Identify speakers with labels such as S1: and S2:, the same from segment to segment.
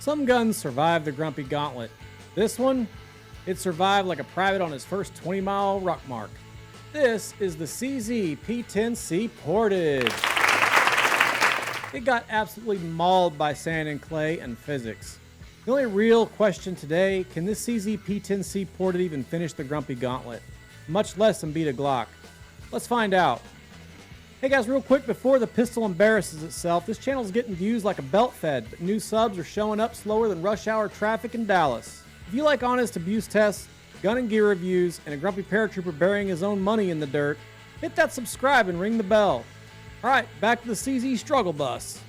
S1: Some guns survive the Grumpy Gauntlet. This one, it survived like a private on his first 20-mile ruck mark. This is the CZ P10C Ported. It got absolutely mauled by sand and clay and physics. The only real question today, can this CZ P10C Ported even finish the Grumpy Gauntlet? Much less than beat a Glock. Let's find out. Hey guys, real quick before the pistol embarrasses itself, this channel's getting views like a belt fed, but new subs are showing up slower than rush hour traffic in Dallas. If you like honest abuse tests, gun and gear reviews, and a grumpy paratrooper burying his own money in the dirt, hit that subscribe and ring the bell. Alright, back to the CZ struggle bus.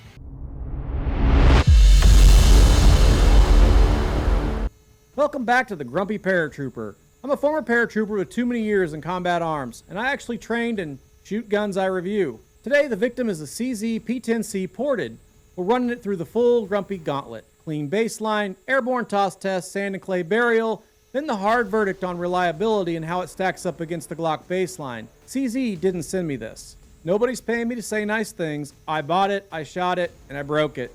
S1: Welcome back to the Grumpy Paratrooper. I'm a former paratrooper with too many years in combat arms, and I actually trained and shoot guns I review. Today, the victim is the CZ P10C Ported. We're running it through the full Grumpy Gauntlet. Clean baseline, airborne toss test, sand and clay burial, then the hard verdict on reliability and how it stacks up against the Glock baseline. CZ didn't send me this. Nobody's paying me to say nice things. I bought it, I shot it, and I broke it.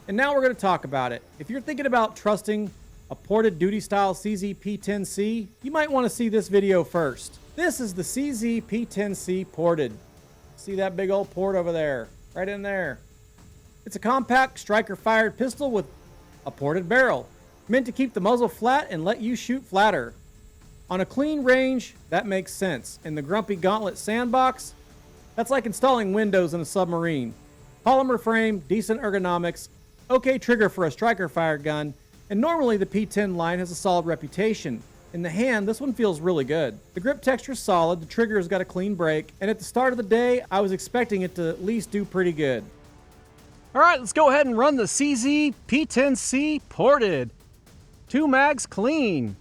S1: And now we're going to talk about it. If you're thinking about trusting a ported duty-style CZ P10C, you might want to see this video first. This is the CZ P10C Ported. See that big old port over there? Right in there. It's a compact striker-fired pistol with a ported barrel, meant to keep the muzzle flat and let you shoot flatter. On a clean range, that makes sense. In the Grumpy Gauntlet sandbox, that's like installing windows in a submarine. Polymer frame, decent ergonomics, okay trigger for a striker-fired gun, and normally the P10 line has a solid reputation. In the hand, this one feels really good. The grip texture is solid, the trigger's got a clean break, and at the start of the day, I was expecting it to at least do pretty good. Alright, let's go ahead and run the CZ P10C Ported. 2 mags clean.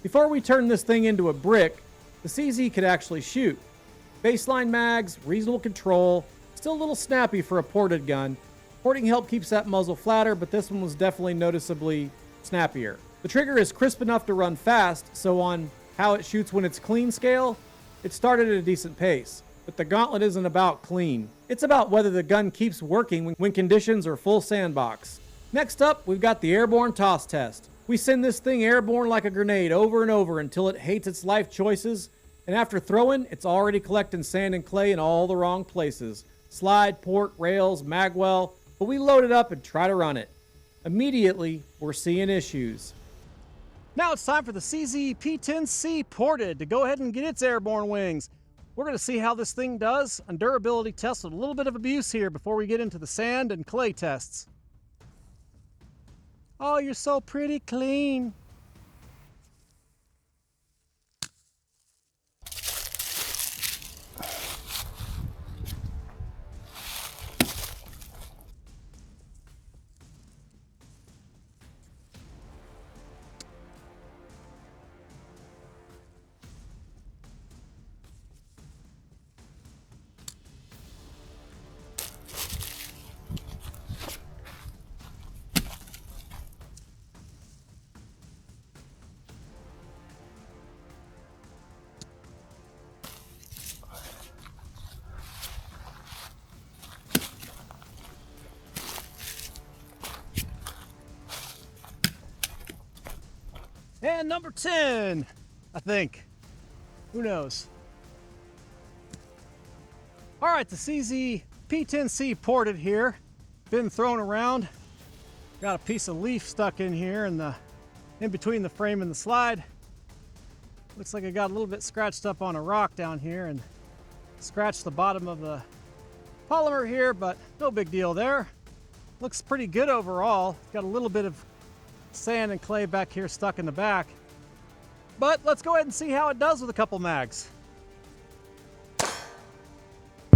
S1: Before we turn this thing into a brick, the CZ could actually shoot. Baseline mags, reasonable control, still a little snappy for a ported gun. Porting help keeps that muzzle flatter, but this one was definitely noticeably snappier. The trigger is crisp enough to run fast, so on how it shoots when it's clean scale, it started at a decent pace. But the Gauntlet isn't about clean. It's about whether the gun keeps working when conditions are full sandbox. Next up, we've got the airborne toss test. We send this thing airborne like a grenade over and over until it hates its life choices, and after throwing, it's already collecting sand and clay in all the wrong places. Slide, port, rails, magwell, but we load it up and try to run it. Immediately, we're seeing issues. Now it's time for the CZ P10C Ported to go ahead and get its airborne wings. We're going to see how this thing does on durability tests with a little bit of abuse here before we get into the sand and clay tests. Oh, you're so pretty clean. And number 10, I think. Who knows? All right, the CZ P10C Ported here. Been thrown around. Got a piece of leaf stuck in here in between the frame and the slide. Looks like it got a little bit scratched up on a rock down here and scratched the bottom of the polymer here, but no big deal there. Looks pretty good overall. Got a little bit of sand and clay back here stuck in the back. But let's go ahead and see how it does with a couple mags.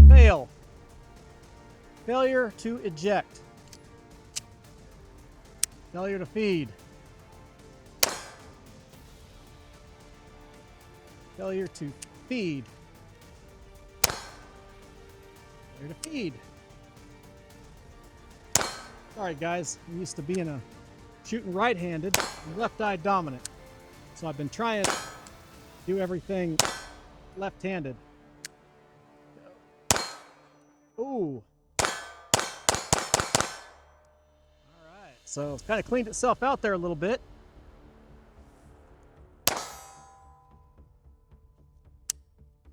S1: Fail. Failure to eject. Failure to feed. Failure to feed. Failure to feed. Alright guys, I'm used to being shooting right-handed and left-eye dominant. So I've been trying to do everything left-handed. Ooh. Alright, so it's kind of cleaned itself out there a little bit.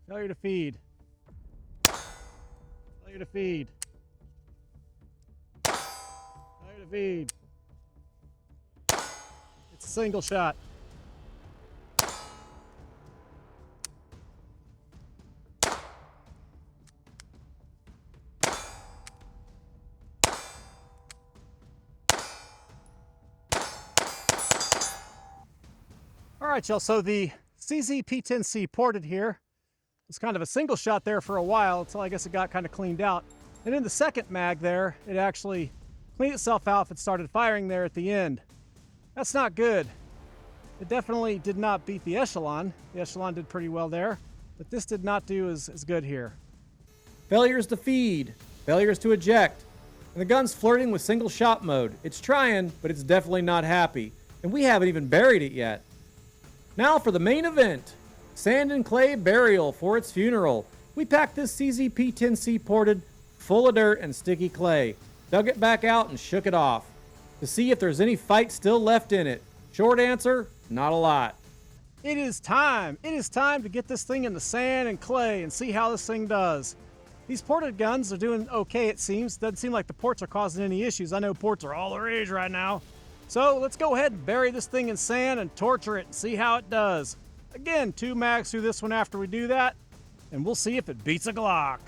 S1: Failure to feed. Failure to feed. Failure to feed. It's a single shot. All right, y'all, so the CZ P10C Ported here was kind of a single shot there for a while until I guess it got kind of cleaned out. And in the second mag there, it actually cleaned itself out and started firing there at the end. That's not good. It definitely did not beat the Echelon. The Echelon did pretty well there, but this did not do as good here. Failures to feed, failures to eject, and the gun's flirting with single shot mode. It's trying, but it's definitely not happy, and we haven't even buried it yet. Now for the main event, sand and clay burial for its funeral. We packed this CZ P10C Ported full of dirt and sticky clay, dug it back out and shook it off to see if there's any fight still left in it. Short answer, not a lot. It is time to get this thing in the sand and clay and see how this thing does. These ported guns are doing okay, it seems. Doesn't seem like the ports are causing any issues. I know ports are all the rage right now. So let's go ahead and bury this thing in sand and torture it and see how it does. Again, 2 mags through this one after we do that, and we'll see if it beats a Glock.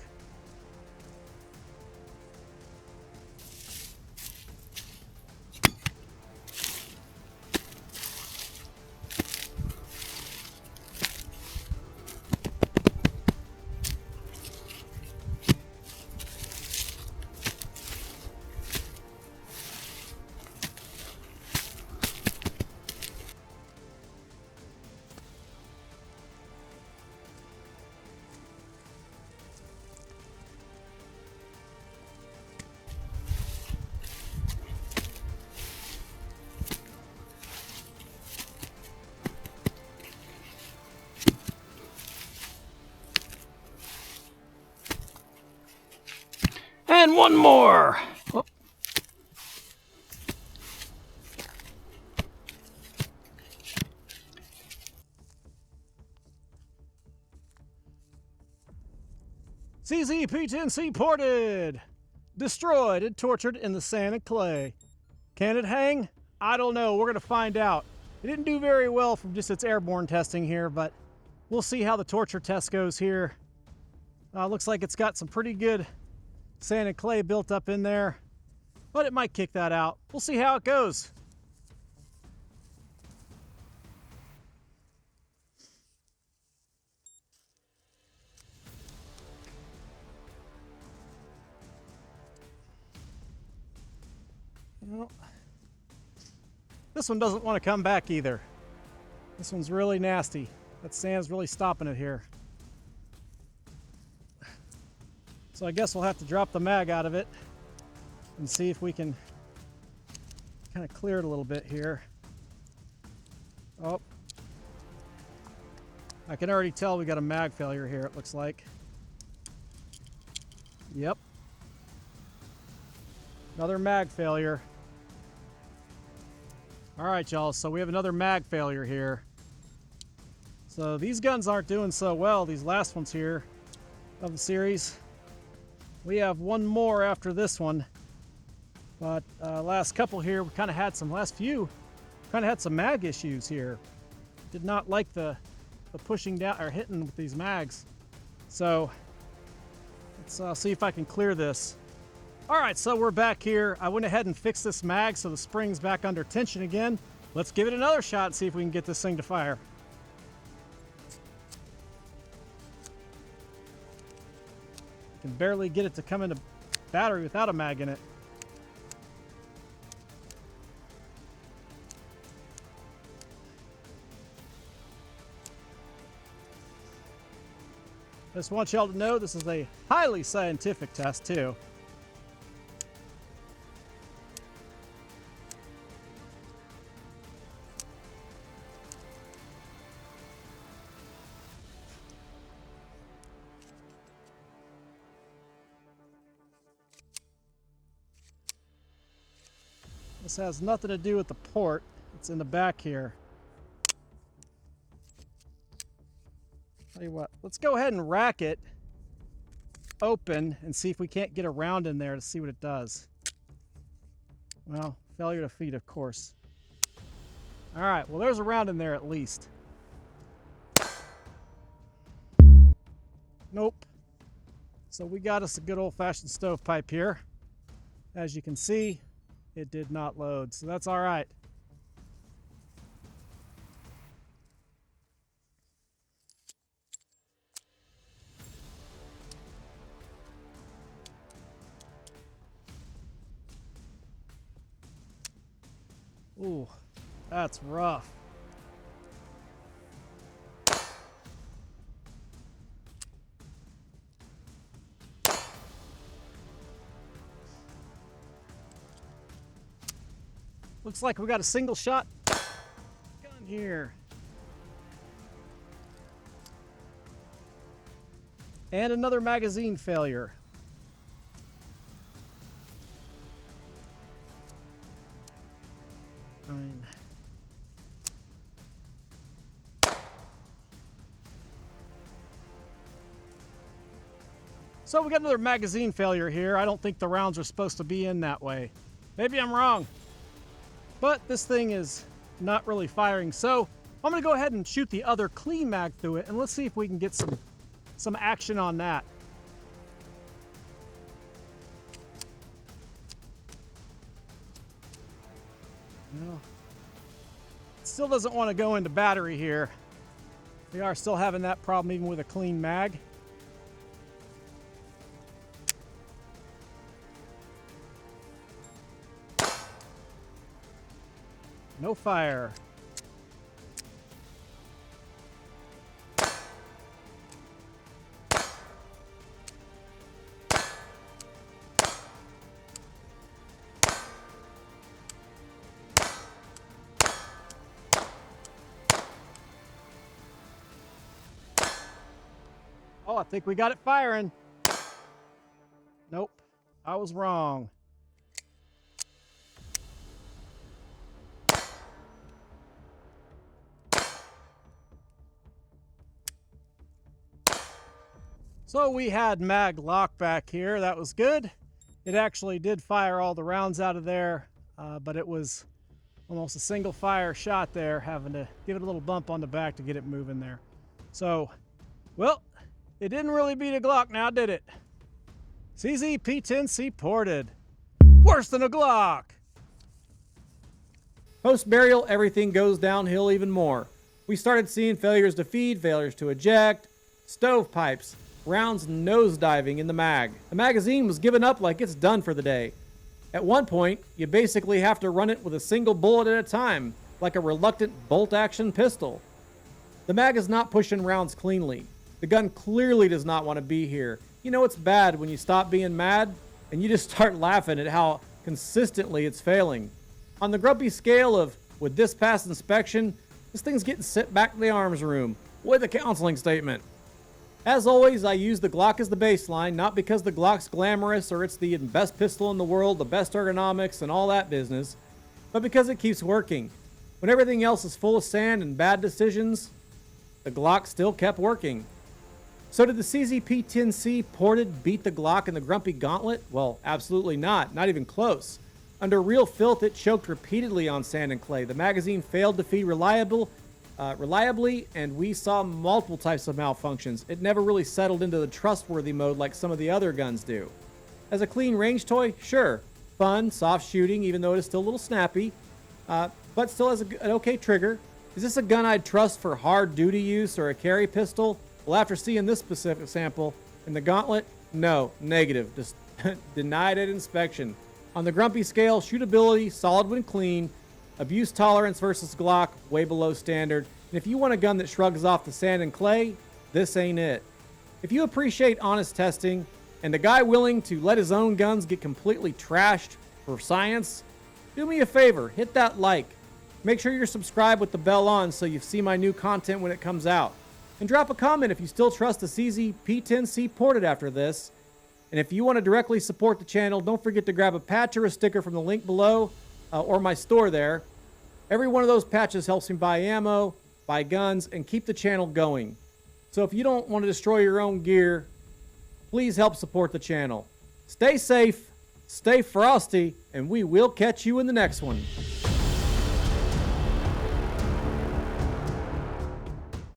S1: And one more. Oh. CZ P10C Ported. Destroyed and tortured in the sand and clay. Can it hang? I don't know. We're going to find out. It didn't do very well from just its airborne testing here, but we'll see how the torture test goes here. Looks like it's got some pretty good sand and clay built up in there, but it might kick that out. We'll see how it goes. Well, this one doesn't want to come back either. This one's really nasty. That sand's really stopping it here. So I guess we'll have to drop the mag out of it and see if we can kind of clear it a little bit here. Oh, I can already tell we got a mag failure here, it looks like. Yep. Another mag failure. All right, y'all, so we have another mag failure here. So these guns aren't doing so well, these last ones here of the series. We have one more after this one, but last couple here, we kind of had some, last few, kind of had some mag issues here. Did not like the pushing down or hitting with these mags. So let's see if I can clear this. All right, so we're back here. I went ahead and fixed this mag so the spring's back under tension again. Let's give it another shot and see if we can get this thing to fire. Can barely get it to come into battery without a mag in it.
S2: I just want y'all to know this is a highly scientific test, too. This has nothing to do with the port. It's in the back here. Tell you what, let's go ahead and rack it open and see if we can't get around in there to see what it does. Well, failure to feed, of course. All right, well, there's a round in there at least. Nope. So we got us a good old-fashioned stovepipe here. As you can see, it did not load, so that's all right. Ooh, that's rough. Looks like we got a single shot gun here. And another magazine failure. Fine. So we got another magazine failure here. I don't think the rounds are supposed to be in that way. Maybe I'm wrong. But this thing is not really firing. So I'm going to go ahead and shoot the other clean mag through it, and let's see if we can get some action on that. No. It still doesn't want to go into battery here. We are still having that problem even with a clean mag. No fire. Oh, I think we got it firing. Nope, I was wrong. So we had mag lock back here. That was good. It actually did fire all the rounds out of there, but it was almost a single fire shot there, having to give it a little bump on the back to get it moving there. So, well, it didn't really beat a Glock now, did it? CZ P10C Ported. Worse than a Glock.
S1: Post-burial, everything goes downhill even more. We started seeing failures to feed, failures to eject, stovepipes, rounds nosediving in the mag. The magazine was given up like it's done for the day. At one point, you basically have to run it with a single bullet at a time, like a reluctant bolt-action pistol. The mag is not pushing rounds cleanly. The gun clearly does not want to be here. You know it's bad when you stop being mad and you just start laughing at how consistently it's failing. On the Grumpy scale of, would this pass inspection, this thing's getting sent back to the arms room with a counseling statement. As always, I use the Glock as the baseline, not because the Glock's glamorous or it's the best pistol in the world, the best ergonomics, and all that business, but because it keeps working. When everything else is full of sand and bad decisions, the Glock still kept working. So did the CZ P10C Ported beat the Glock in the Grumpy Gauntlet? Well, absolutely not even close. Under real filth, it choked repeatedly on sand and clay. The magazine failed to feed reliably, and we saw multiple types of malfunctions. It never really settled into the trustworthy mode like some of the other guns do. As a clean range toy, sure, fun, soft shooting, even though it is still a little snappy, but still has an okay trigger. Is this a gun I'd trust for hard duty use or a carry pistol? Well, after seeing this specific sample in the Gauntlet, no, negative, just denied at inspection. On the Grumpy scale, shootability, solid when clean, abuse tolerance versus Glock, way below standard. And if you want a gun that shrugs off the sand and clay, this ain't it. If you appreciate honest testing and a guy willing to let his own guns get completely trashed for science, do me a favor, hit that like. Make sure you're subscribed with the bell on so you see my new content when it comes out. And drop a comment if you still trust the CZ P10C Ported after this. And if you want to directly support the channel, don't forget to grab a patch or a sticker from the link below or my store there. Every one of those patches helps me buy ammo, buy guns, and keep the channel going. So if you don't want to destroy your own gear, please help support the channel. Stay safe, stay frosty, and we will catch you in the next one.